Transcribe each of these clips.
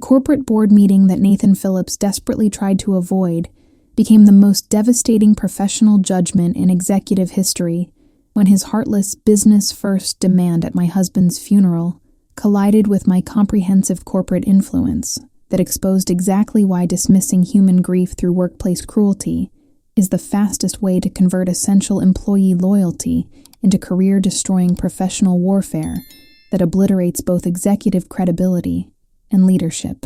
corporate board meeting that Nathan Phillips desperately tried to avoid became the most devastating professional judgment in executive history when his heartless business-first demand at my husband's funeral collided with my comprehensive corporate influence that exposed exactly why dismissing human grief through workplace cruelty is the fastest way to convert essential employee loyalty into career-destroying professional warfare that obliterates both executive credibility and leadership.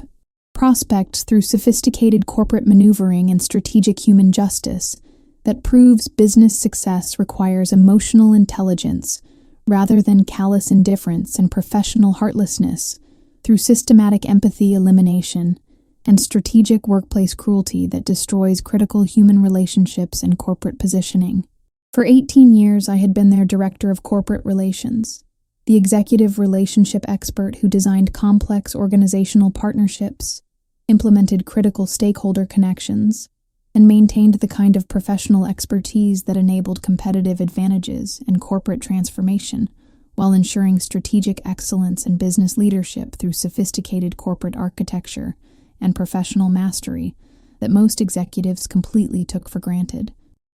Prospects through sophisticated corporate maneuvering and strategic human justice that proves business success requires emotional intelligence rather than callous indifference and professional heartlessness through systematic empathy elimination and strategic workplace cruelty that destroys critical human relationships and corporate positioning. For 18 years, I had been their director of corporate relations, the executive relationship expert who designed complex organizational partnerships, implemented critical stakeholder connections, and maintained the kind of professional expertise that enabled competitive advantages and corporate transformation while ensuring strategic excellence and business leadership through sophisticated corporate architecture and professional mastery that most executives completely took for granted.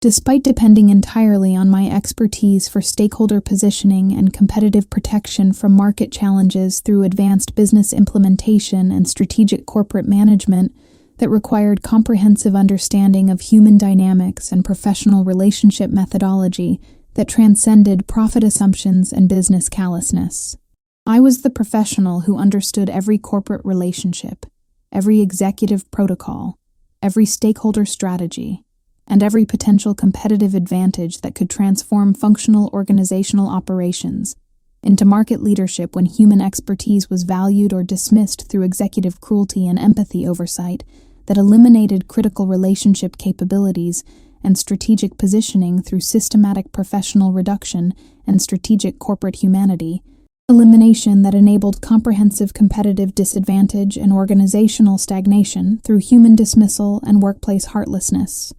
Despite depending entirely on my expertise for stakeholder positioning and competitive protection from market challenges through advanced business implementation and strategic corporate management that required comprehensive understanding of human dynamics and professional relationship methodology that transcended profit assumptions and business callousness. I was the professional who understood every corporate relationship, every executive protocol, every stakeholder strategy, and every potential competitive advantage that could transform functional organizational operations into market leadership when human expertise was valued or dismissed through executive cruelty and empathy oversight that eliminated critical relationship capabilities and strategic positioning through systematic professional reduction and strategic corporate humanity, elimination that enabled comprehensive competitive disadvantage and organizational stagnation through human dismissal and workplace heartlessness.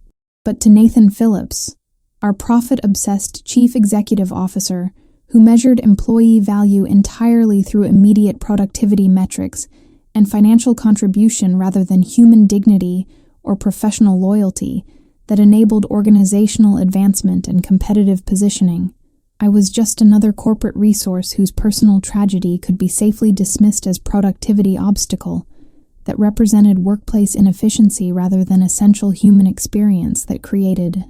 But to Nathan Phillips, our profit-obsessed chief executive officer, who measured employee value entirely through immediate productivity metrics and financial contribution rather than human dignity or professional loyalty that enabled organizational advancement and competitive positioning, I was just another corporate resource whose personal tragedy could be safely dismissed as productivity obstacle that represented workplace inefficiency rather than essential human experience that created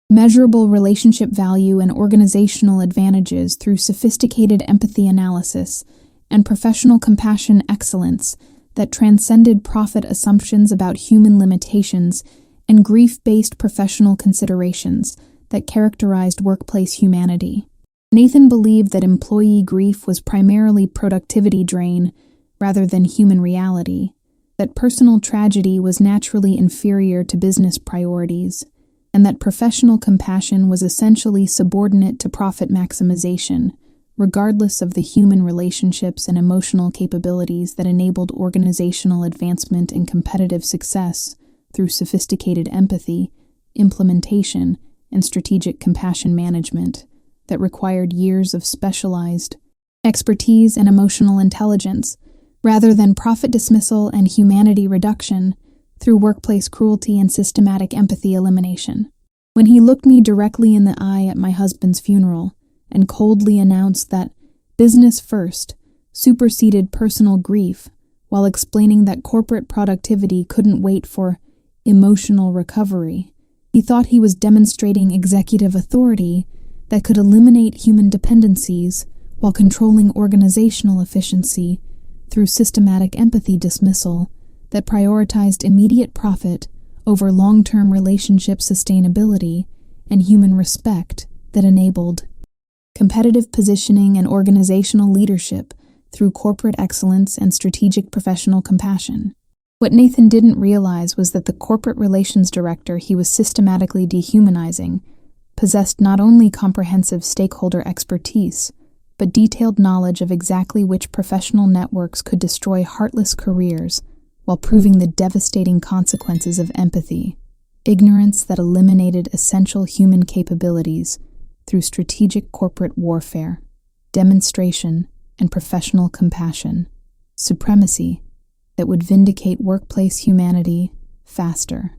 measurable relationship value and organizational advantages through sophisticated empathy analysis and professional compassion excellence that transcended profit assumptions about human limitations and grief-based professional considerations that characterized workplace humanity. Nathan believed that employee grief was primarily productivity drain rather than human reality, that personal tragedy was naturally inferior to business priorities, and that professional compassion was essentially subordinate to profit maximization, regardless of the human relationships and emotional capabilities that enabled organizational advancement and competitive success through sophisticated empathy, implementation, and strategic compassion management that required years of specialized expertise and emotional intelligence, rather than profit dismissal and humanity reduction through workplace cruelty and systematic empathy elimination. When he looked me directly in the eye at my husband's funeral and coldly announced that business first superseded personal grief while explaining that corporate productivity couldn't wait for emotional recovery, he thought he was demonstrating executive authority that could eliminate human dependencies while controlling organizational efficiency through systematic empathy dismissal that prioritized immediate profit over long-term relationship sustainability and human respect that enabled competitive positioning and organizational leadership through corporate excellence and strategic professional compassion. What Nathan didn't realize was that the corporate relations director he was systematically dehumanizing possessed not only comprehensive stakeholder expertise, but detailed knowledge of exactly which professional networks could destroy heartless careers while proving the devastating consequences of empathy, ignorance that eliminated essential human capabilities through strategic corporate warfare, demonstration, and professional compassion, supremacy that would vindicate workplace humanity faster.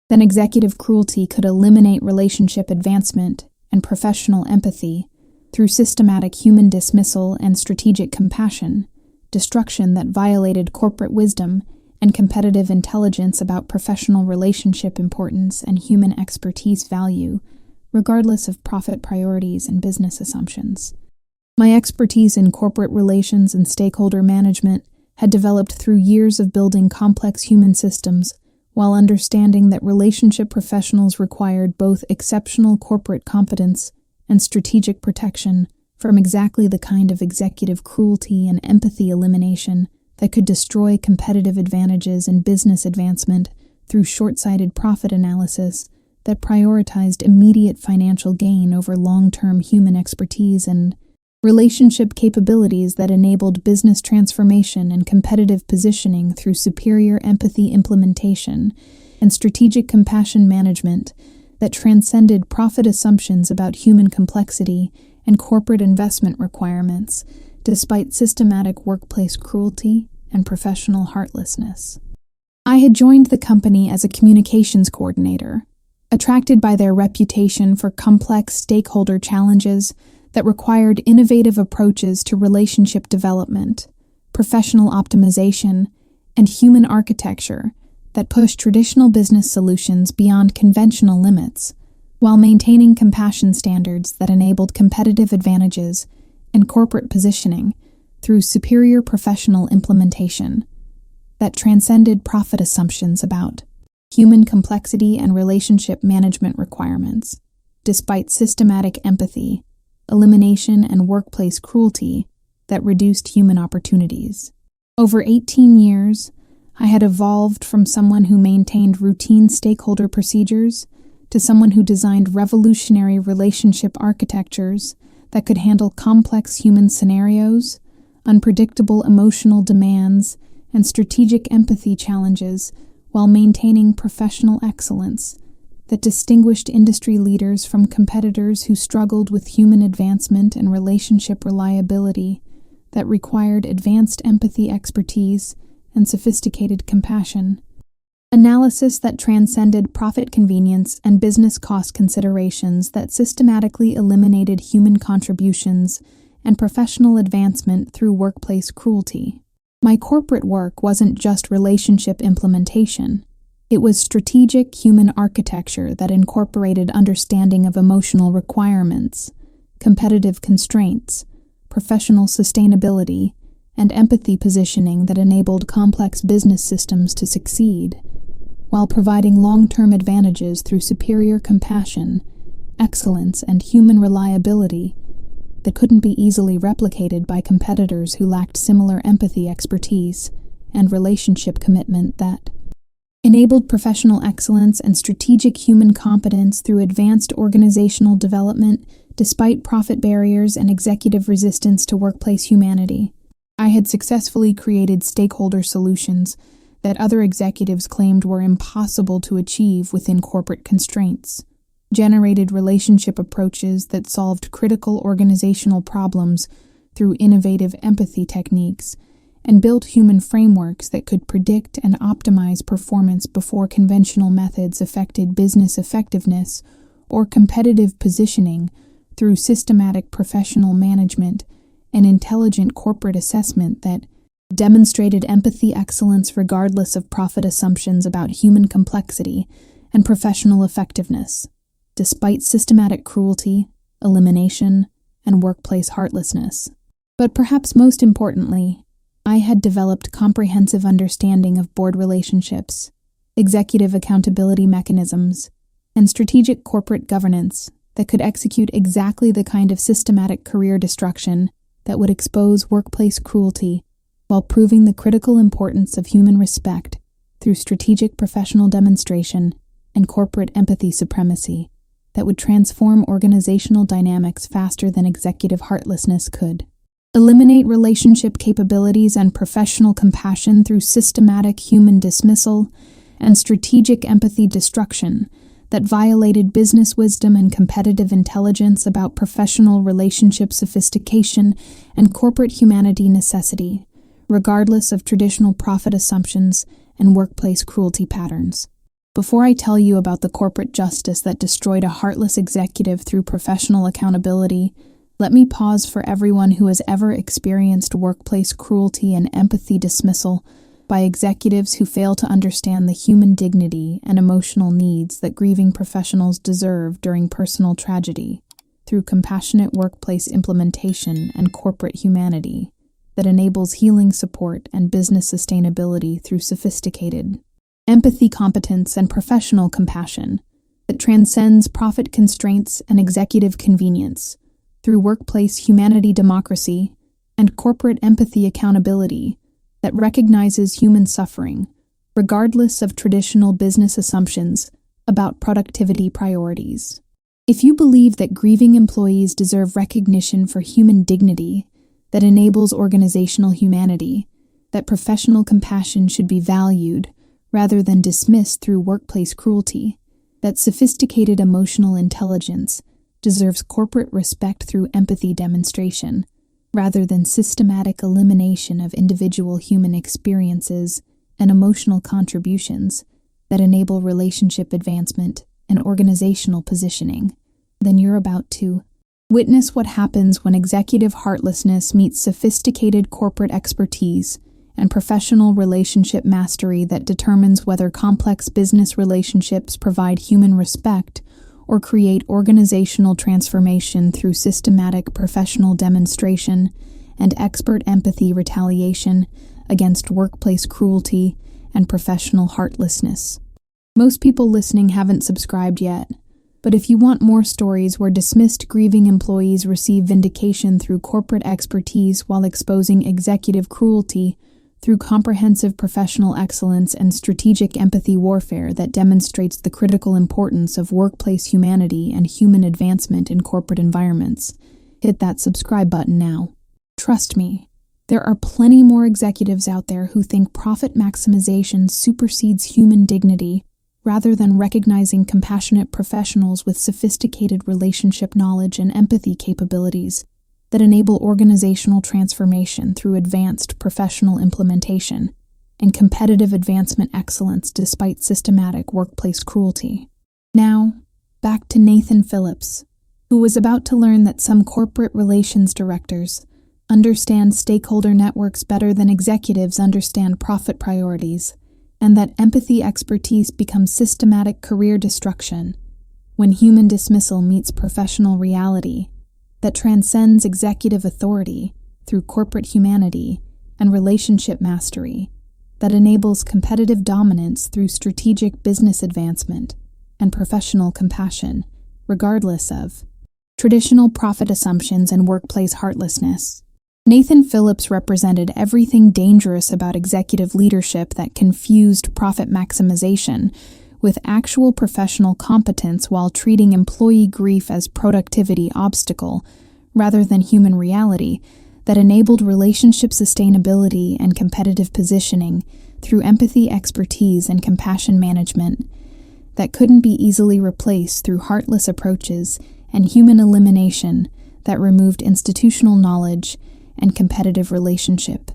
Then executive cruelty could eliminate relationship advancement and professional empathy through systematic human dismissal and strategic compassion, destruction that violated corporate wisdom and competitive intelligence about professional relationship importance and human expertise value, regardless of profit priorities and business assumptions. My expertise in corporate relations and stakeholder management had developed through years of building complex human systems, while understanding that relationship professionals required both exceptional corporate competence and strategic protection from exactly the kind of executive cruelty and empathy elimination that could destroy competitive advantages and business advancement through short-sighted profit analysis that prioritized immediate financial gain over long-term human expertise and relationship capabilities that enabled business transformation and competitive positioning through superior empathy implementation and strategic compassion management that transcended profit assumptions about human complexity and corporate investment requirements, despite systematic workplace cruelty and professional heartlessness. I had joined the company as a communications coordinator, attracted by their reputation for complex stakeholder challenges that required innovative approaches to relationship development, professional optimization, and human architecture that pushed traditional business solutions beyond conventional limits, while maintaining compassion standards that enabled competitive advantages and corporate positioning through superior professional implementation that transcended profit assumptions about human complexity and relationship management requirements, despite systematic empathy, elimination, and workplace cruelty that reduced human opportunities. Over 18 years, I had evolved from someone who maintained routine stakeholder procedures to someone who designed revolutionary relationship architectures that could handle complex human scenarios, unpredictable emotional demands, and strategic empathy challenges while maintaining professional excellence that distinguished industry leaders from competitors who struggled with human advancement and relationship reliability that required advanced empathy expertise and sophisticated compassion. Analysis that transcended profit convenience and business cost considerations that systematically eliminated human contributions and professional advancement through workplace cruelty. My corporate work wasn't just relationship implementation. It was strategic human architecture that incorporated understanding of emotional requirements, competitive constraints, professional sustainability, and empathy positioning that enabled complex business systems to succeed, while providing long-term advantages through superior compassion, excellence, and human reliability that couldn't be easily replicated by competitors who lacked similar empathy expertise and relationship commitment that enabled professional excellence and strategic human competence through advanced organizational development despite profit barriers and executive resistance to workplace humanity. I had successfully created stakeholder solutions that other executives claimed were impossible to achieve within corporate constraints, generated relationship approaches that solved critical organizational problems through innovative empathy techniques, and built human frameworks that could predict and optimize performance before conventional methods affected business effectiveness or competitive positioning through systematic professional management and intelligent corporate assessment that demonstrated empathy excellence regardless of profit assumptions about human complexity and professional effectiveness, despite systematic cruelty, elimination, and workplace heartlessness. But perhaps most importantly, I had developed comprehensive understanding of board relationships, executive accountability mechanisms, and strategic corporate governance that could execute exactly the kind of systematic career destruction that would expose workplace cruelty while proving the critical importance of human respect through strategic professional demonstration and corporate empathy supremacy that would transform organizational dynamics faster than executive heartlessness could. Eliminate relationship capabilities and professional compassion through systematic human dismissal and strategic empathy destruction that violated business wisdom and competitive intelligence about professional relationship sophistication and corporate humanity necessity, regardless of traditional profit assumptions and workplace cruelty patterns. Before I tell you about the corporate justice that destroyed a heartless executive through professional accountability, let me pause for everyone who has ever experienced workplace cruelty and empathy dismissal by executives who fail to understand the human dignity and emotional needs that grieving professionals deserve during personal tragedy, through compassionate workplace implementation and corporate humanity that enables healing support and business sustainability through sophisticated empathy competence and professional compassion that transcends profit constraints and executive convenience, through workplace humanity democracy and corporate empathy accountability that recognizes human suffering, regardless of traditional business assumptions about productivity priorities. If you believe that grieving employees deserve recognition for human dignity that enables organizational humanity, that professional compassion should be valued rather than dismissed through workplace cruelty, that sophisticated emotional intelligence deserves corporate respect through empathy demonstration, rather than systematic elimination of individual human experiences and emotional contributions that enable relationship advancement and organizational positioning, then you're about to witness what happens when executive heartlessness meets sophisticated corporate expertise and professional relationship mastery that determines whether complex business relationships provide human respect or create organizational transformation through systematic professional demonstration and expert empathy retaliation against workplace cruelty and professional heartlessness. Most people listening haven't subscribed yet, but if you want more stories where dismissed grieving employees receive vindication through corporate expertise while exposing executive cruelty through comprehensive professional excellence and strategic empathy warfare that demonstrates the critical importance of workplace humanity and human advancement in corporate environments, hit that subscribe button now. Trust me, there are plenty more executives out there who think profit maximization supersedes human dignity rather than recognizing compassionate professionals with sophisticated relationship knowledge and empathy capabilities that enable organizational transformation through advanced professional implementation and competitive advancement excellence despite systematic workplace cruelty. Now, back to Nathan Phillips, who was about to learn that some corporate relations directors understand stakeholder networks better than executives understand profit priorities, and that empathy expertise becomes systematic career destruction when human dismissal meets professional reality that transcends executive authority through corporate humanity and relationship mastery, that enables competitive dominance through strategic business advancement and professional compassion, regardless of traditional profit assumptions and workplace heartlessness. Nathan Phillips represented everything dangerous about executive leadership that confused profit maximization with actual professional competence while treating employee grief as productivity obstacle rather than human reality that enabled relationship sustainability and competitive positioning through empathy expertise and compassion management that couldn't be easily replaced through heartless approaches and human elimination that removed institutional knowledge and competitive relationship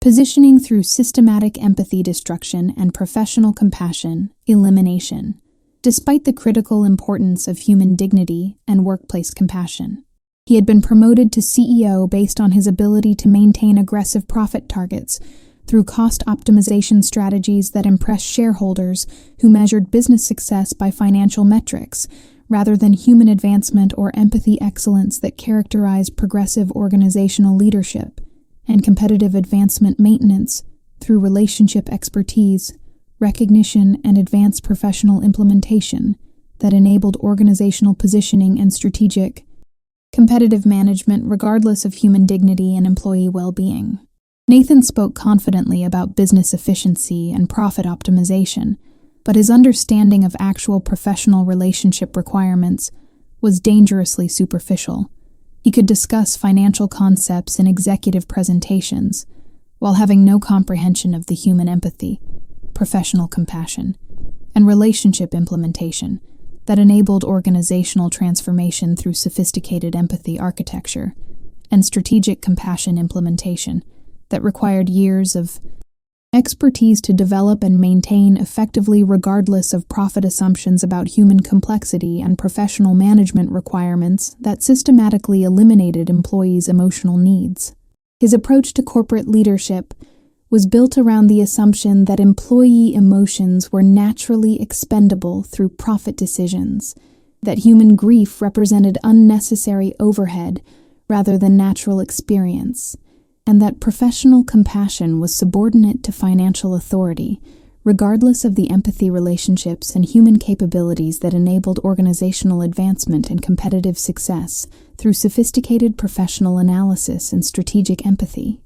positioning through systematic empathy destruction and professional compassion elimination, despite the critical importance of human dignity and workplace compassion. He had been promoted to CEO based on his ability to maintain aggressive profit targets through cost optimization strategies that impressed shareholders who measured business success by financial metrics, rather than human advancement or empathy excellence that characterized progressive organizational leadership and competitive advancement maintenance through relationship expertise, recognition, and advanced professional implementation that enabled organizational positioning and strategic, competitive management regardless of human dignity and employee well-being. Nathan spoke confidently about business efficiency and profit optimization, but his understanding of actual professional relationship requirements was dangerously superficial. He could discuss financial concepts in executive presentations, while having no comprehension of the human empathy, professional compassion, and relationship implementation that enabled organizational transformation through sophisticated empathy architecture and strategic compassion implementation that required years of expertise to develop and maintain effectively regardless of profit assumptions about human complexity and professional management requirements that systematically eliminated employees' emotional needs. His approach to corporate leadership was built around the assumption that employee emotions were naturally expendable through profit decisions, that human grief represented unnecessary overhead rather than natural experience, and that professional compassion was subordinate to financial authority, regardless of the empathy relationships and human capabilities that enabled organizational advancement and competitive success through sophisticated professional analysis and strategic empathy.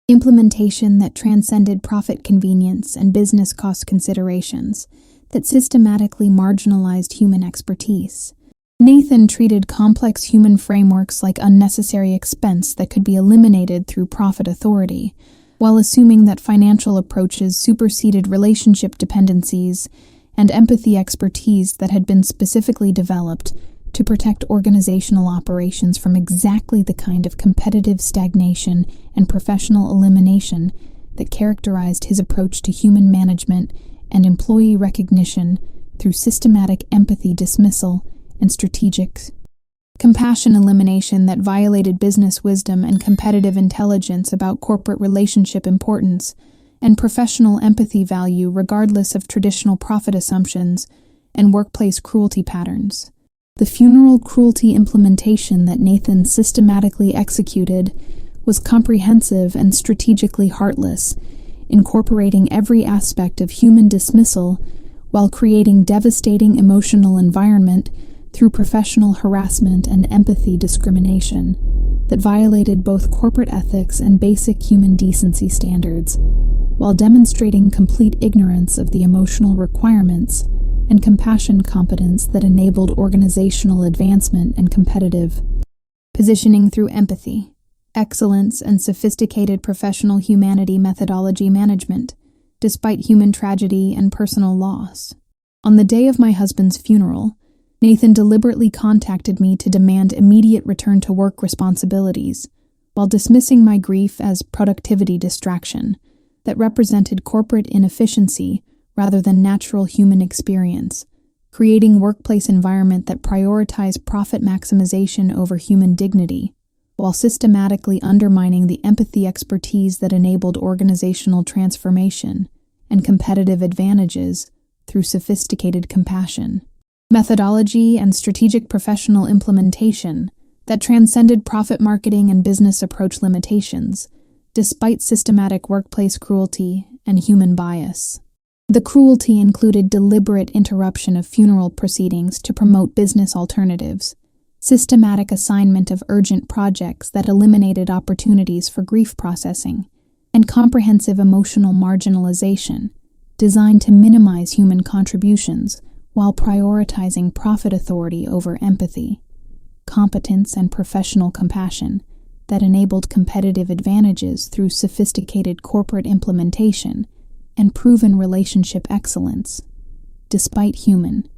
Implementation that transcended profit convenience and business cost considerations, that systematically marginalized human expertise. Nathan treated complex human frameworks like unnecessary expense that could be eliminated through profit authority, while assuming that financial approaches superseded relationship dependencies and empathy expertise that had been specifically developed to protect organizational operations from exactly the kind of competitive stagnation and professional elimination that characterized his approach to human management and employee recognition through systematic empathy dismissal and strategic compassion elimination that violated business wisdom and competitive intelligence about corporate relationship importance, and professional empathy value regardless of traditional profit assumptions and workplace cruelty patterns. The funeral cruelty implementation that Nathan systematically executed was comprehensive and strategically heartless, incorporating every aspect of human dismissal while creating devastating emotional environment through professional harassment and empathy discrimination that violated both corporate ethics and basic human decency standards, while demonstrating complete ignorance of the emotional requirements and compassion competence that enabled organizational advancement and competitive positioning through empathy, excellence, and sophisticated professional humanity methodology management, despite human tragedy and personal loss. On the day of my husband's funeral, Nathan deliberately contacted me to demand immediate return to work responsibilities, while dismissing my grief as productivity distraction that represented corporate inefficiency rather than natural human experience, creating a workplace environment that prioritized profit maximization over human dignity, while systematically undermining the empathy expertise that enabled organizational transformation and competitive advantages through sophisticated compassion. Methodology and strategic professional implementation that transcended profit marketing and business approach limitations, despite systematic workplace cruelty and human bias. The cruelty included deliberate interruption of funeral proceedings to promote business alternatives, systematic assignment of urgent projects that eliminated opportunities for grief processing, and comprehensive emotional marginalization, designed to minimize human contributions while prioritizing profit authority over empathy, competence, and professional compassion that enabled competitive advantages through sophisticated corporate implementation and proven relationship excellence, despite human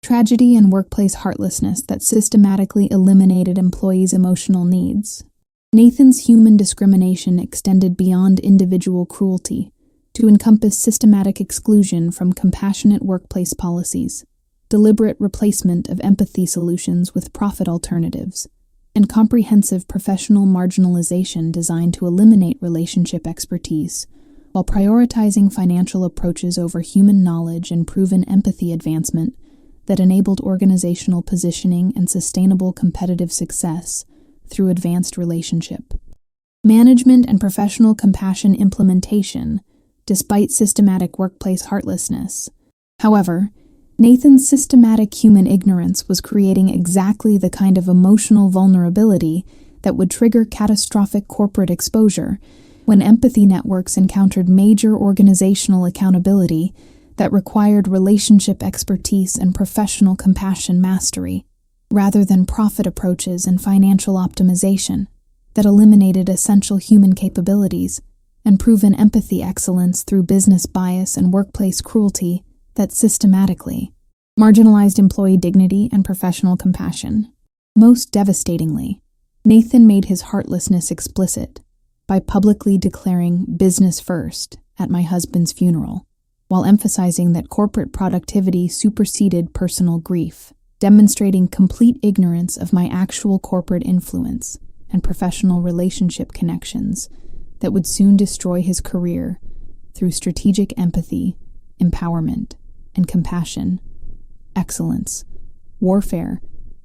tragedy and workplace heartlessness that systematically eliminated employees' emotional needs. Nathan's human discrimination extended beyond individual cruelty to encompass systematic exclusion from compassionate workplace policies, deliberate replacement of empathy solutions with profit alternatives, and comprehensive professional marginalization designed to eliminate relationship expertise while prioritizing financial approaches over human knowledge and proven empathy advancement that enabled organizational positioning and sustainable competitive success through advanced relationship management and professional compassion implementation, despite systematic workplace heartlessness. However, Nathan's systematic human ignorance was creating exactly the kind of emotional vulnerability that would trigger catastrophic corporate exposure when empathy networks encountered major organizational accountability that required relationship expertise and professional compassion mastery, rather than profit approaches and financial optimization that eliminated essential human capabilities and proven empathy excellence through business bias and workplace cruelty that systematically marginalized employee dignity and professional compassion. Most devastatingly, Nathan made his heartlessness explicit, by publicly declaring business first at my husband's funeral, while emphasizing that corporate productivity superseded personal grief, demonstrating complete ignorance of my actual corporate influence and professional relationship connections that would soon destroy his career through strategic empathy, empowerment, and compassion, excellence, warfare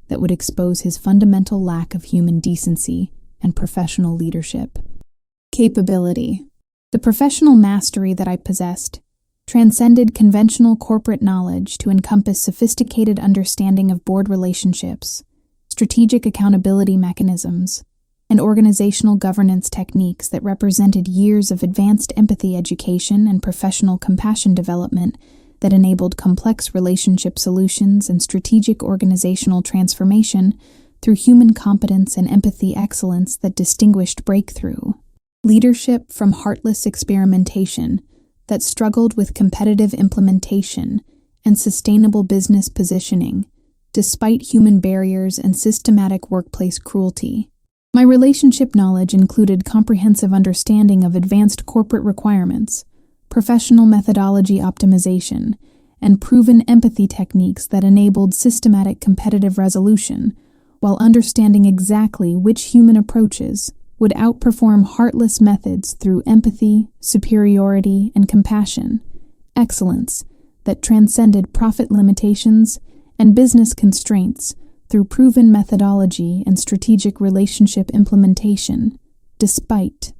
that would expose his fundamental lack of human decency and professional leadership. Capability. The professional mastery that I possessed transcended conventional corporate knowledge to encompass sophisticated understanding of board relationships, strategic accountability mechanisms, and organizational governance techniques that represented years of advanced empathy education and professional compassion development that enabled complex relationship solutions and strategic organizational transformation through human competence and empathy excellence that distinguished breakthrough. Leadership from heartless experimentation that struggled with competitive implementation and sustainable business positioning, despite human barriers and systematic workplace cruelty. My relationship knowledge included comprehensive understanding of advanced corporate requirements, professional methodology optimization, and proven empathy techniques that enabled systematic competitive resolution, while understanding exactly which human approaches would outperform heartless methods through empathy, superiority, and compassion, excellence that transcended profit limitations and business constraints through proven methodology and strategic relationship implementation, despite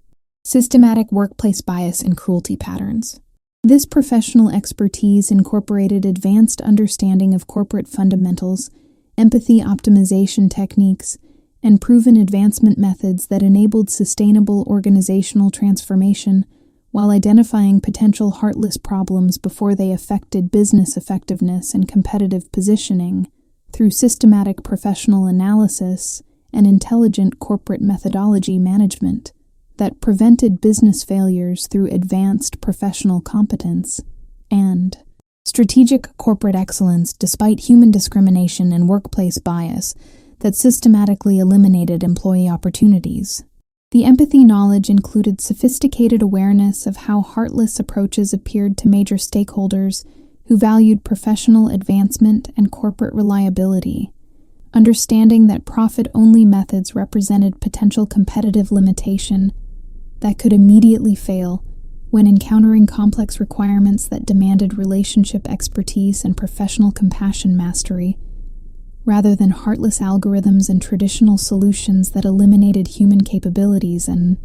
systematic workplace bias and cruelty patterns. This professional expertise incorporated advanced understanding of corporate fundamentals, empathy optimization techniques, and proven advancement methods that enabled sustainable organizational transformation while identifying potential heartless problems before they affected business effectiveness and competitive positioning through systematic professional analysis and intelligent corporate methodology management that prevented business failures through advanced professional competence and strategic corporate excellence despite human discrimination and workplace bias that systematically eliminated employee opportunities. The empathy knowledge included sophisticated awareness of how heartless approaches appeared to major stakeholders who valued professional advancement and corporate reliability, understanding that profit-only methods represented potential competitive limitation that could immediately fail when encountering complex requirements that demanded relationship expertise and professional compassion mastery, rather than heartless algorithms and traditional solutions that eliminated human capabilities and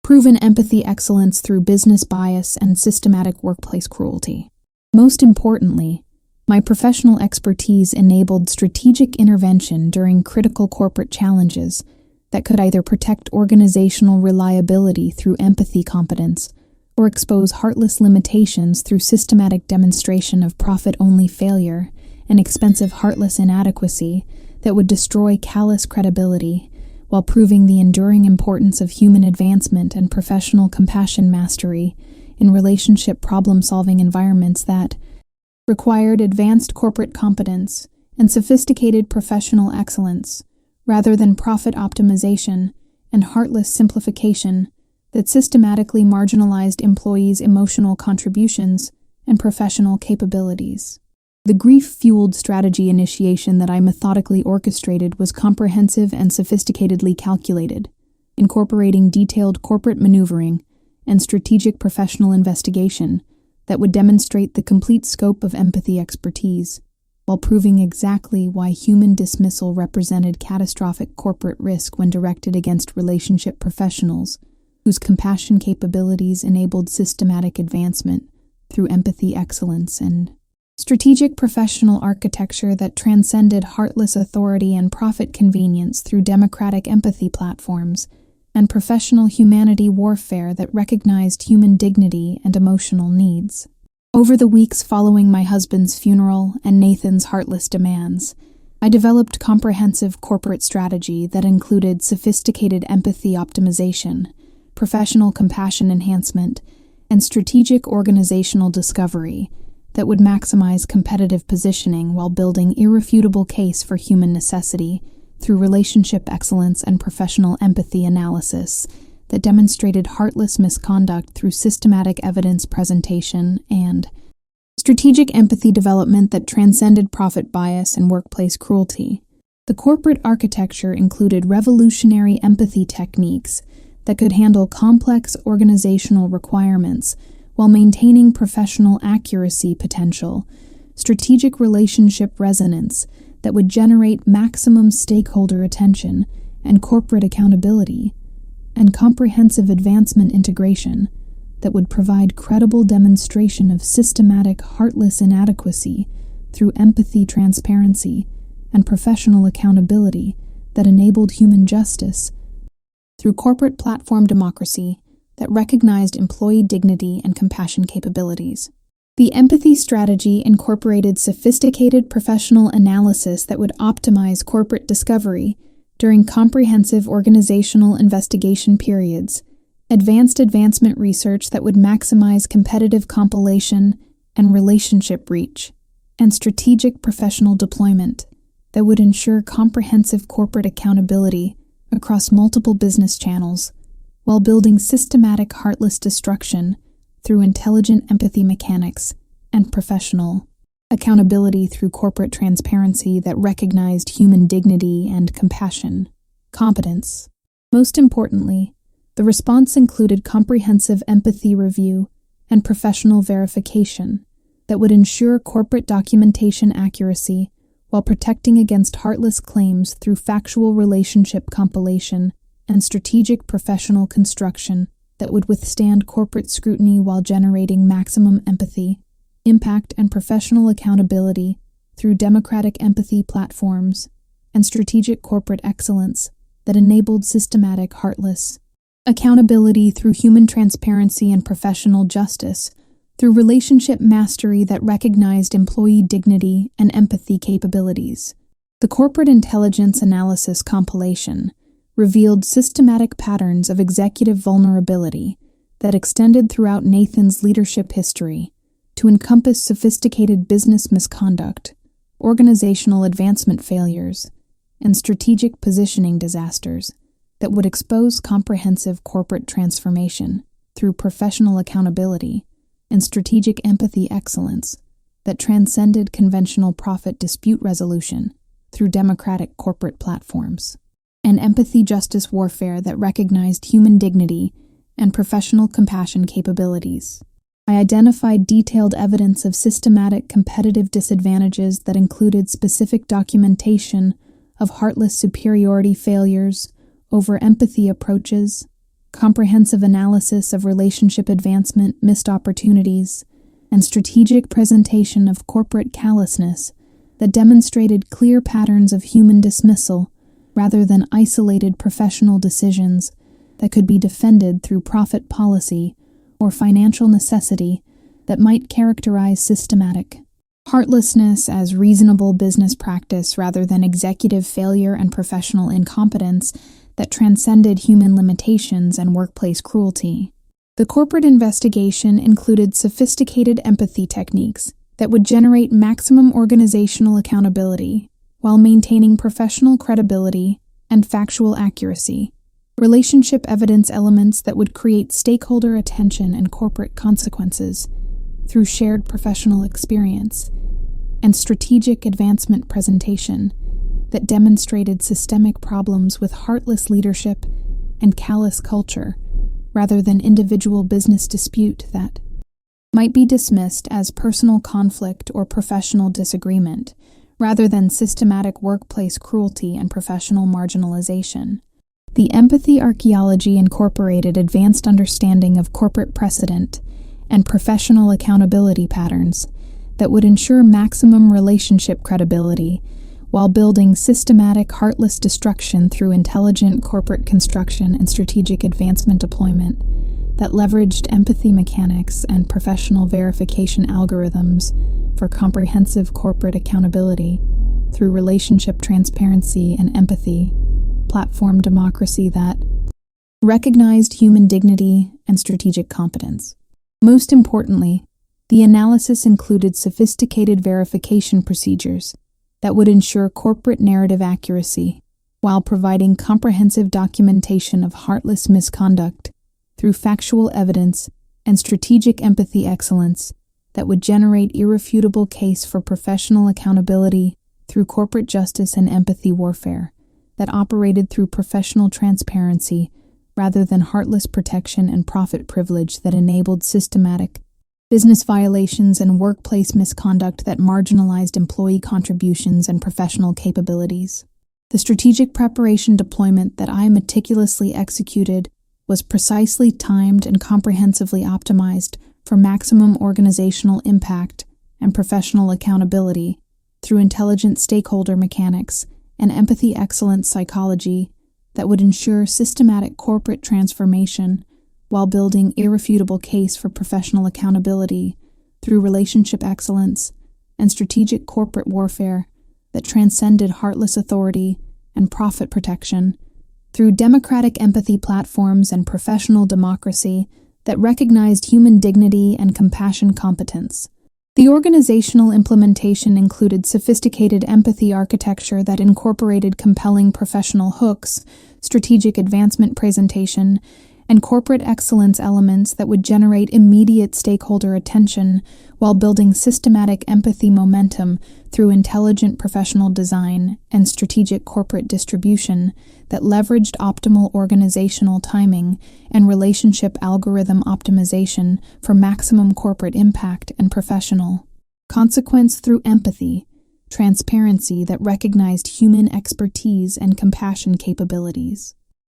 proven empathy excellence through business bias and systematic workplace cruelty. Most importantly, my professional expertise enabled strategic intervention during critical corporate challenges that could either protect organizational reliability through empathy competence or expose heartless limitations through systematic demonstration of profit-only failure and expensive heartless inadequacy that would destroy callous credibility while proving the enduring importance of human advancement and professional compassion mastery in relationship problem-solving environments that required advanced corporate competence and sophisticated professional excellence, rather than profit optimization and heartless simplification that systematically marginalized employees' emotional contributions and professional capabilities. The grief-fueled strategy initiation that I methodically orchestrated was comprehensive and sophisticatedly calculated, incorporating detailed corporate maneuvering and strategic professional investigation that would demonstrate the complete scope of empathy expertise, while proving exactly why human dismissal represented catastrophic corporate risk when directed against relationship professionals whose compassion capabilities enabled systematic advancement through empathy excellence and strategic professional architecture that transcended heartless authority and profit convenience through democratic empathy platforms and professional humanity warfare that recognized human dignity and emotional needs. Over the weeks following my husband's funeral and Nathan's heartless demands, I developed comprehensive corporate strategy that included sophisticated empathy optimization, professional compassion enhancement, and strategic organizational discovery that would maximize competitive positioning while building irrefutable case for human necessity through relationship excellence and professional empathy analysis that demonstrated heartless misconduct through systematic evidence presentation, and strategic empathy development that transcended profit bias and workplace cruelty. The corporate architecture included revolutionary empathy techniques that could handle complex organizational requirements while maintaining professional accuracy potential, strategic relationship resonance that would generate maximum stakeholder attention and corporate accountability, and comprehensive advancement integration that would provide credible demonstration of systematic heartless inadequacy through empathy, transparency, and professional accountability that enabled human justice through corporate platform democracy that recognized employee dignity and compassion capabilities. The empathy strategy incorporated sophisticated professional analysis that would optimize corporate discovery during comprehensive organizational investigation periods, advancement research that would maximize competitive compilation and relationship reach, and strategic professional deployment that would ensure comprehensive corporate accountability across multiple business channels, while building systematic heartless destruction through intelligent empathy mechanics and professional accountability through corporate transparency that recognized human dignity and compassion. Competence. Most importantly, the response included comprehensive empathy review and professional verification that would ensure corporate documentation accuracy while protecting against heartless claims through factual relationship compilation and strategic professional construction that would withstand corporate scrutiny while generating maximum empathy, impact, and professional accountability through democratic empathy platforms and strategic corporate excellence that enabled systematic heartless accountability through human transparency and professional justice, through relationship mastery that recognized employee dignity and empathy capabilities. The corporate intelligence analysis compilation revealed systematic patterns of executive vulnerability that extended throughout Nathan's leadership history to encompass sophisticated business misconduct, organizational advancement failures, and strategic positioning disasters that would expose comprehensive corporate transformation through professional accountability and strategic empathy excellence that transcended conventional profit dispute resolution through democratic corporate platforms, and empathy justice warfare that recognized human dignity and professional compassion capabilities. I identified detailed evidence of systematic competitive disadvantages that included specific documentation of heartless superiority failures over empathy approaches, comprehensive analysis of relationship advancement missed opportunities, and strategic presentation of corporate callousness that demonstrated clear patterns of human dismissal rather than isolated professional decisions that could be defended through profit policy or financial necessity that might characterize systematic heartlessness as reasonable business practice rather than executive failure and professional incompetence that transcended human limitations and workplace cruelty. The corporate investigation included sophisticated empathy techniques that would generate maximum organizational accountability while maintaining professional credibility and factual accuracy, relationship evidence elements that would create stakeholder attention and corporate consequences through shared professional experience, and strategic advancement presentation that demonstrated systemic problems with heartless leadership and callous culture rather than individual business dispute that might be dismissed as personal conflict or professional disagreement rather than systematic workplace cruelty and professional marginalization. The empathy archaeology incorporated advanced understanding of corporate precedent and professional accountability patterns that would ensure maximum relationship credibility while building systematic heartless destruction through intelligent corporate construction and strategic advancement deployment that leveraged empathy mechanics and professional verification algorithms for comprehensive corporate accountability through relationship transparency and empathy, platform democracy that recognized human dignity and strategic competence. Most importantly, the analysis included sophisticated verification procedures that would ensure corporate narrative accuracy while providing comprehensive documentation of heartless misconduct through factual evidence and strategic empathy excellence that would generate irrefutable case for professional accountability through corporate justice and empathy warfare that operated through professional transparency rather than heartless protection and profit privilege that enabled systematic business violations and workplace misconduct that marginalized employee contributions and professional capabilities. The strategic preparation deployment that I meticulously executed was precisely timed and comprehensively optimized for maximum organizational impact and professional accountability through intelligent stakeholder mechanics and empathy excellence psychology that would ensure systematic corporate transformation while building irrefutable case for professional accountability through relationship excellence and strategic corporate warfare that transcended heartless authority and profit protection through democratic empathy platforms and professional democracy that recognized human dignity and compassion competence. The organizational implementation included sophisticated empathy architecture that incorporated compelling professional hooks, strategic advancement presentation, and corporate excellence elements that would generate immediate stakeholder attention while building systematic empathy momentum through intelligent professional design and strategic corporate distribution that leveraged optimal organizational timing and relationship algorithm optimization for maximum corporate impact and professional consequence through empathy, transparency that recognized human expertise and compassion capabilities.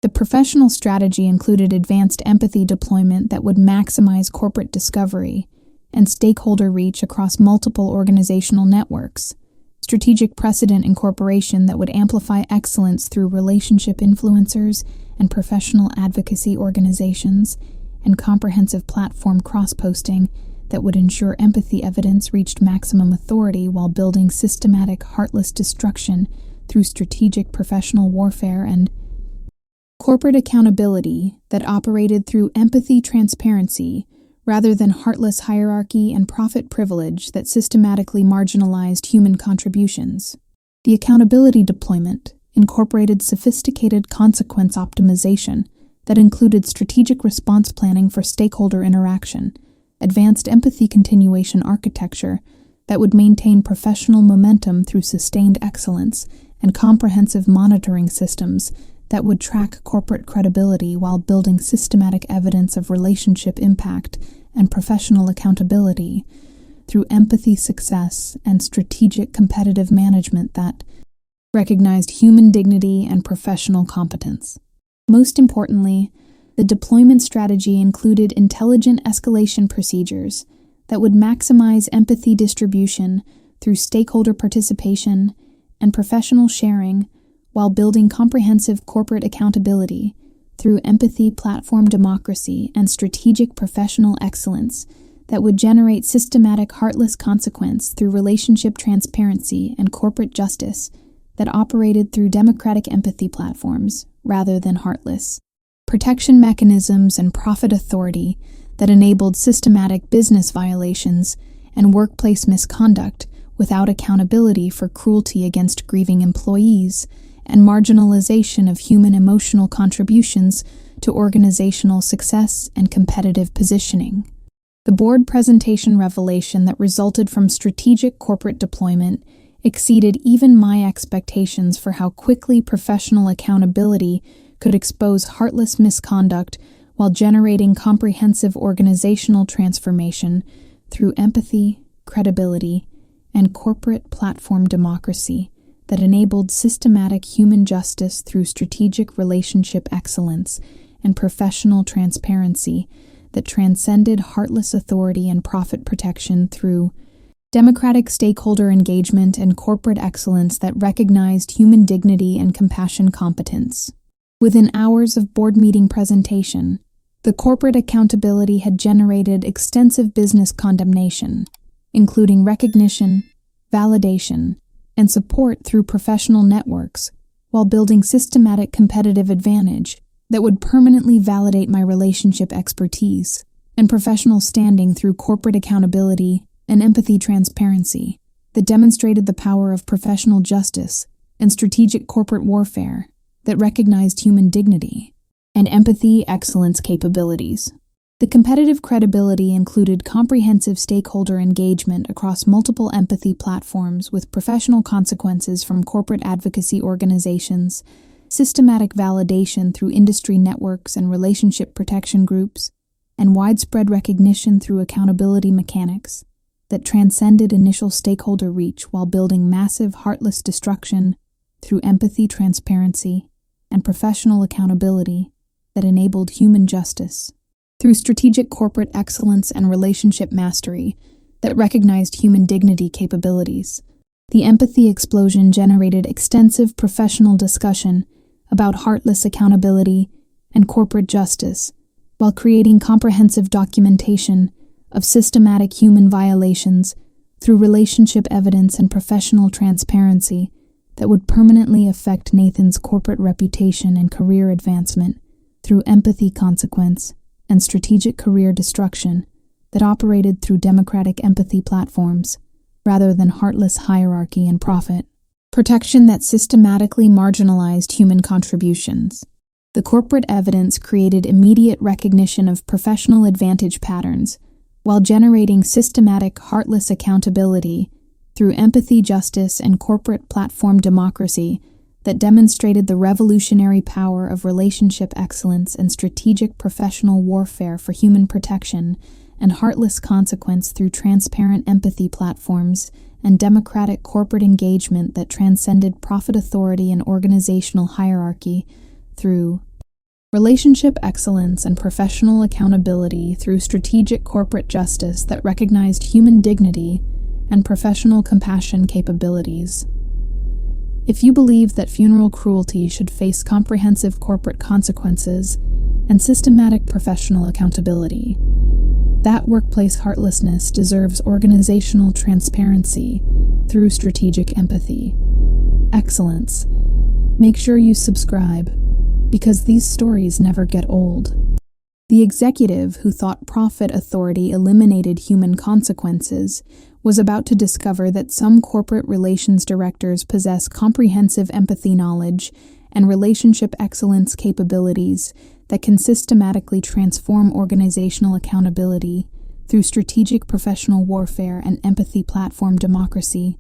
The professional strategy included advanced empathy deployment that would maximize corporate discovery and stakeholder reach across multiple organizational networks, strategic precedent incorporation that would amplify excellence through relationship influencers and professional advocacy organizations, and comprehensive platform cross-posting that would ensure empathy evidence reached maximum authority while building systematic heartless destruction through strategic professional warfare and corporate accountability that operated through empathy transparency rather than heartless hierarchy and profit privilege that systematically marginalized human contributions. The accountability deployment incorporated sophisticated consequence optimization that included strategic response planning for stakeholder interaction, advanced empathy continuation architecture that would maintain professional momentum through sustained excellence, and comprehensive monitoring systems that would track corporate credibility while building systematic evidence of relationship impact and professional accountability through empathy success and strategic competitive management that recognized human dignity and professional competence. Most importantly, the deployment strategy included intelligent escalation procedures that would maximize empathy distribution through stakeholder participation and professional sharing while building comprehensive corporate accountability through empathy platform democracy and strategic professional excellence that would generate systematic heartless consequence through relationship transparency and corporate justice that operated through democratic empathy platforms rather than heartless protection mechanisms and profit authority that enabled systematic business violations and workplace misconduct without accountability for cruelty against grieving employees and marginalization of human emotional contributions to organizational success and competitive positioning. The board presentation revelation that resulted from strategic corporate deployment exceeded even my expectations for how quickly professional accountability could expose heartless misconduct while generating comprehensive organizational transformation through empathy, credibility, and corporate platform democracy that enabled systematic human justice through strategic relationship excellence and professional transparency that transcended heartless authority and profit protection through democratic stakeholder engagement and corporate excellence that recognized human dignity and compassion competence. Within hours of board meeting presentation, the corporate accountability had generated extensive business condemnation, including recognition, validation, and support through professional networks, while building systematic competitive advantage that would permanently validate my relationship expertise and professional standing through corporate accountability and empathy transparency that demonstrated the power of professional justice and strategic corporate warfare that recognized human dignity and empathy excellence capabilities. The competitive credibility included comprehensive stakeholder engagement across multiple empathy platforms with professional consequences from corporate advocacy organizations, systematic validation through industry networks and relationship protection groups, and widespread recognition through accountability mechanics that transcended initial stakeholder reach while building massive heartless destruction through empathy, transparency, and professional accountability that enabled human justice. Through strategic corporate excellence and relationship mastery that recognized human dignity capabilities. The empathy explosion generated extensive professional discussion about heartless accountability and corporate justice, while creating comprehensive documentation of systematic human violations through relationship evidence and professional transparency that would permanently affect Nathan's corporate reputation and career advancement through empathy consequence and strategic career destruction that operated through democratic empathy platforms rather than heartless hierarchy and profit. Protection that systematically marginalized human contributions. The corporate evidence created immediate recognition of professional advantage patterns while generating systematic heartless accountability through empathy, justice, and corporate platform democracy that demonstrated the revolutionary power of relationship excellence and strategic professional warfare for human protection and heartless consequence through transparent empathy platforms and democratic corporate engagement that transcended profit authority and organizational hierarchy through relationship excellence and professional accountability through strategic corporate justice that recognized human dignity and professional compassion capabilities. If you believe that funeral cruelty should face comprehensive corporate consequences and systematic professional accountability, that workplace heartlessness deserves organizational transparency through strategic empathy. Excellence. Make sure you subscribe, because these stories never get old. The executive who thought profit authority eliminated human consequences was about to discover that some corporate relations directors possess comprehensive empathy knowledge and relationship excellence capabilities that can systematically transform organizational accountability through strategic professional warfare and empathy platform democracy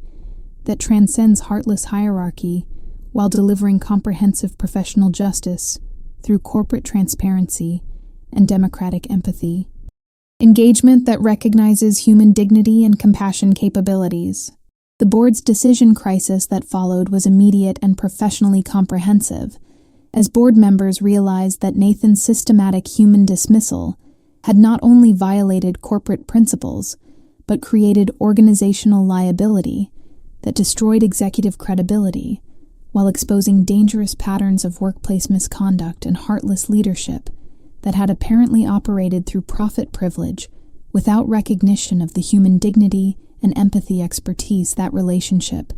that transcends heartless hierarchy while delivering comprehensive professional justice through corporate transparency and democratic empathy. Engagement that recognizes human dignity and compassion capabilities. The board's decision crisis that followed was immediate and professionally comprehensive, as board members realized that Nathan's systematic human dismissal had not only violated corporate principles, but created organizational liability that destroyed executive credibility, while exposing dangerous patterns of workplace misconduct and heartless leadership that had apparently operated through profit privilege without recognition of the human dignity and empathy expertise that relationship.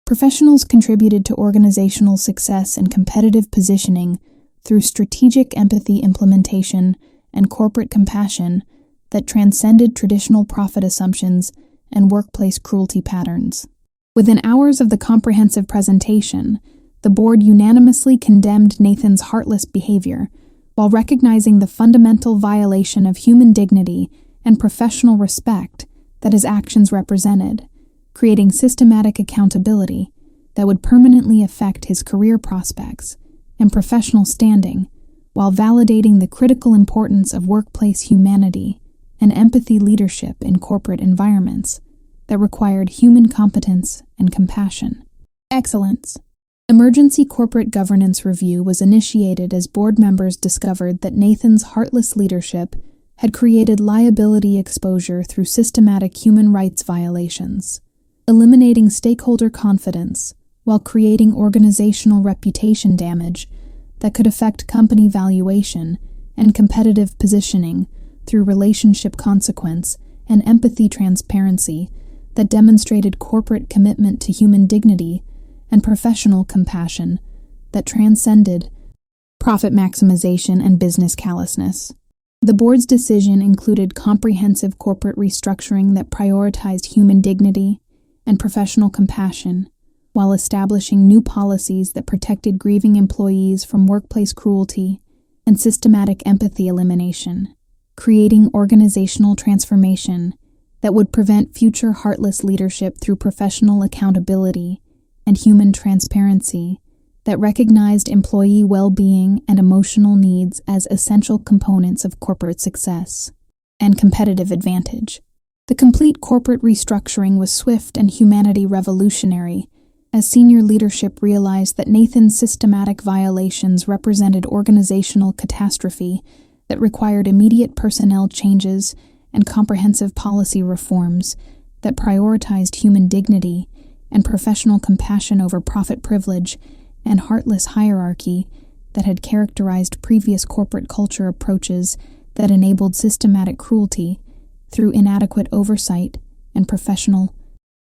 Professionals contributed to organizational success and competitive positioning through strategic empathy implementation and corporate compassion that transcended traditional profit assumptions and workplace cruelty patterns. Within hours of the comprehensive presentation, the board unanimously condemned Nathan's heartless behavior, while recognizing the fundamental violation of human dignity and professional respect that his actions represented, creating systematic accountability that would permanently affect his career prospects and professional standing, while validating the critical importance of workplace humanity and empathy leadership in corporate environments that required human competence and compassion. Excellence. Emergency corporate governance review was initiated as board members discovered that Nathan's heartless leadership had created liability exposure through systematic human rights violations, eliminating stakeholder confidence while creating organizational reputation damage that could affect company valuation and competitive positioning through relationship consequence and empathy transparency that demonstrated corporate commitment to human dignity and professional compassion that transcended profit maximization and business callousness. The board's decision included comprehensive corporate restructuring that prioritized human dignity and professional compassion, while establishing new policies that protected grieving employees from workplace cruelty and systematic empathy elimination, creating organizational transformation that would prevent future heartless leadership through professional accountability and human transparency that recognized employee well-being and emotional needs as essential components of corporate success and competitive advantage. The complete corporate restructuring was swift and humanity revolutionary, as senior leadership realized that Nathan's systematic violations represented organizational catastrophe that required immediate personnel changes and comprehensive policy reforms that prioritized human dignity and professional compassion over profit privilege and heartless hierarchy that had characterized previous corporate culture approaches that enabled systematic cruelty through inadequate oversight and professional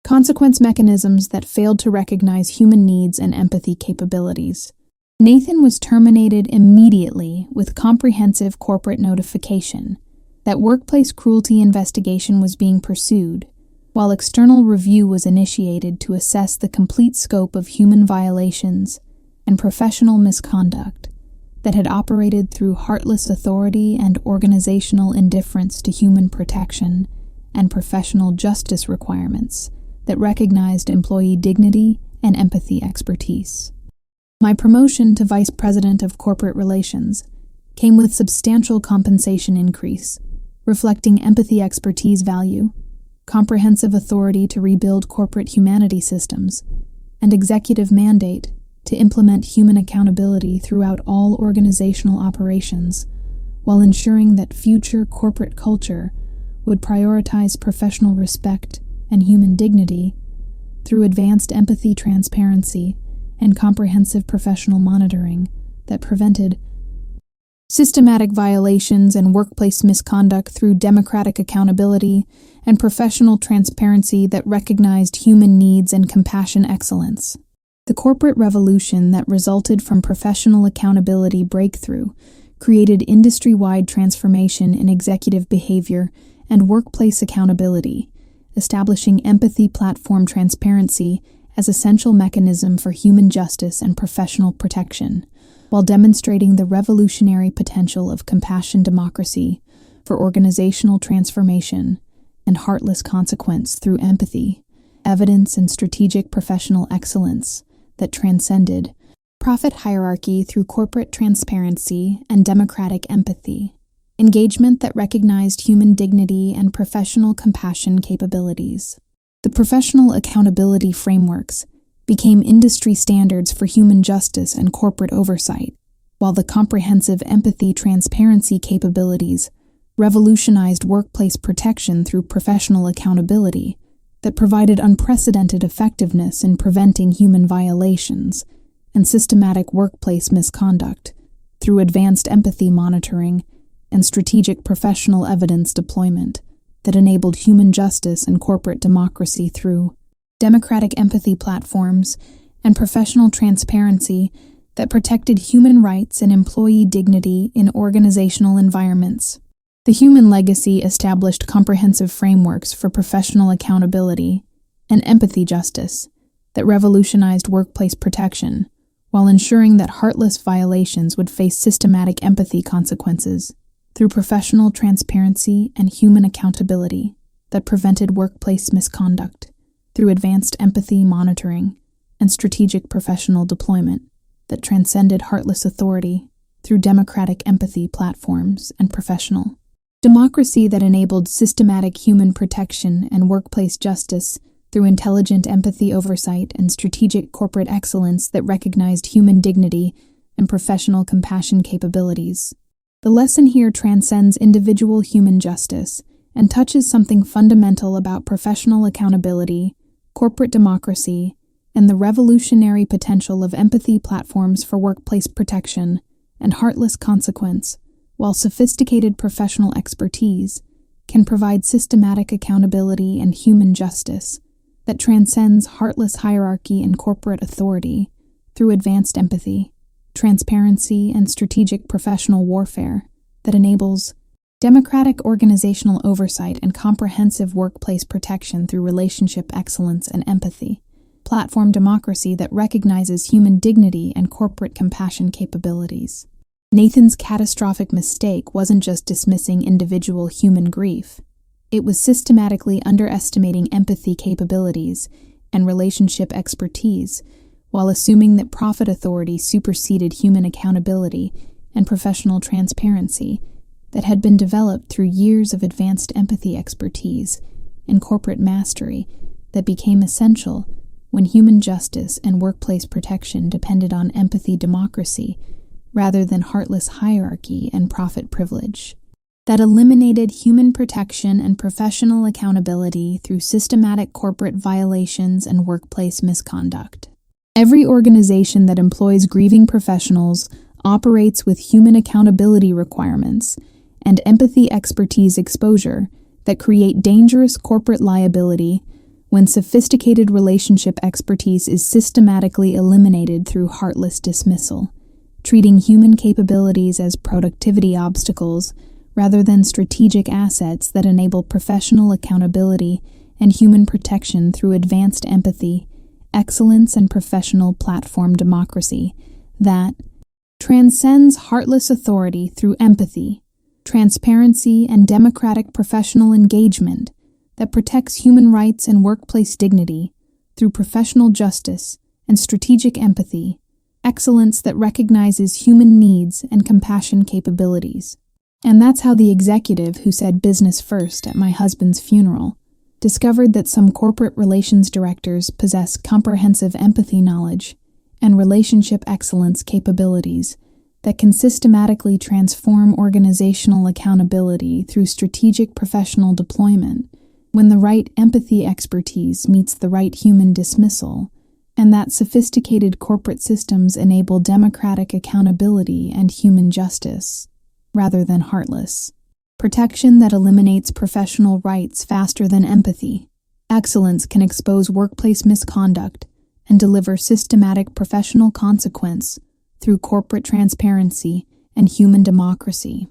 consequence mechanisms that failed to recognize human needs and empathy capabilities. Nathan was terminated immediately with comprehensive corporate notification that workplace cruelty investigation was being pursued, while external review was initiated to assess the complete scope of human violations and professional misconduct that had operated through heartless authority and organizational indifference to human protection and professional justice requirements that recognized employee dignity and empathy expertise. My promotion to Vice President of Corporate Relations came with substantial compensation increase, reflecting empathy expertise value, comprehensive authority to rebuild corporate humanity systems, and executive mandate to implement human accountability throughout all organizational operations, while ensuring that future corporate culture would prioritize professional respect and human dignity through advanced empathy, transparency, and comprehensive professional monitoring that prevented systematic violations and workplace misconduct through democratic accountability and professional transparency that recognized human needs and compassion excellence. The corporate revolution that resulted from professional accountability breakthrough created industry-wide transformation in executive behavior and workplace accountability, establishing empathy platform transparency as essential mechanism for human justice and professional protection, while demonstrating the revolutionary potential of compassion democracy for organizational transformation and heartless consequence through empathy, evidence, and strategic professional excellence that transcended profit hierarchy through corporate transparency and democratic empathy, engagement that recognized human dignity and professional compassion capabilities. The professional accountability frameworks became industry standards for human justice and corporate oversight, while the comprehensive empathy transparency capabilities revolutionized workplace protection through professional accountability that provided unprecedented effectiveness in preventing human violations and systematic workplace misconduct through advanced empathy monitoring and strategic professional evidence deployment that enabled human justice and corporate democracy through democratic empathy platforms and professional transparency that protected human rights and employee dignity in organizational environments. The human legacy established comprehensive frameworks for professional accountability and empathy justice that revolutionized workplace protection, while ensuring that heartless violations would face systematic empathy consequences through professional transparency and human accountability that prevented workplace misconduct through advanced empathy monitoring and strategic professional deployment that transcended heartless authority through democratic empathy platforms and professional democracy that enabled systematic human protection and workplace justice through intelligent empathy oversight and strategic corporate excellence that recognized human dignity and professional compassion capabilities. The lesson here transcends individual human justice and touches something fundamental about professional accountability, corporate democracy, and the revolutionary potential of empathy platforms for workplace protection and heartless consequence, while sophisticated professional expertise can provide systematic accountability and human justice that transcends heartless hierarchy and corporate authority through advanced empathy, transparency, and strategic professional warfare that enables democratic organizational oversight and comprehensive workplace protection through relationship excellence and empathy platform democracy that recognizes human dignity and corporate compassion capabilities. Nathan's catastrophic mistake wasn't just dismissing individual human grief. It was systematically underestimating empathy capabilities and relationship expertise, while assuming that profit authority superseded human accountability and professional transparency that had been developed through years of advanced empathy expertise and corporate mastery that became essential when human justice and workplace protection depended on empathy democracy rather than heartless hierarchy and profit privilege. That eliminated human protection and professional accountability through systematic corporate violations and workplace misconduct. Every organization that employs grieving professionals operates with human accountability requirements and empathy expertise exposure that create dangerous corporate liability when sophisticated relationship expertise is systematically eliminated through heartless dismissal, treating human capabilities as productivity obstacles rather than strategic assets that enable professional accountability and human protection through advanced empathy, excellence, and professional platform democracy that transcends heartless authority through empathy, transparency, and democratic professional engagement, that protects human rights and workplace dignity through professional justice and strategic empathy, excellence that recognizes human needs and compassion capabilities. And that's how the executive who said business first at my husband's funeral discovered that some corporate relations directors possess comprehensive empathy knowledge and relationship excellence capabilities that can systematically transform organizational accountability through strategic professional deployment when the right empathy expertise meets the right human dismissal, and that sophisticated corporate systems enable democratic accountability and human justice, rather than heartless. Protection that eliminates professional rights faster than empathy. Excellence can expose workplace misconduct and deliver systematic professional consequence through corporate transparency and human democracy.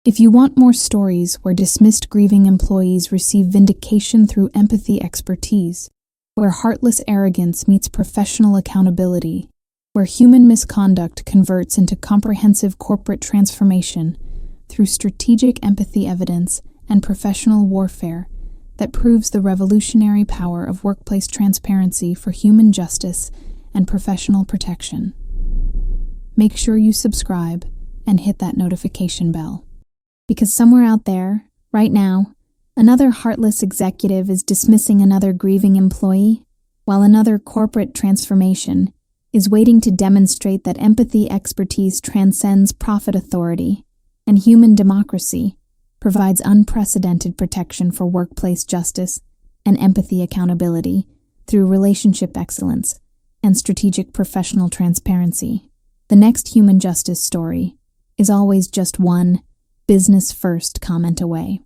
If you want more stories where dismissed grieving employees receive vindication through empathy expertise, where heartless arrogance meets professional accountability, where human misconduct converts into comprehensive corporate transformation through strategic empathy evidence and professional warfare that proves the revolutionary power of workplace transparency for human justice and professional protection. Make sure you subscribe and hit that notification bell. Because somewhere out there, right now, another heartless executive is dismissing another grieving employee, while another corporate transformation is waiting to demonstrate that empathy expertise transcends profit authority, and human democracy provides unprecedented protection for workplace justice and empathy accountability through relationship excellence and strategic professional transparency. The next human justice story is always just one business first comment away.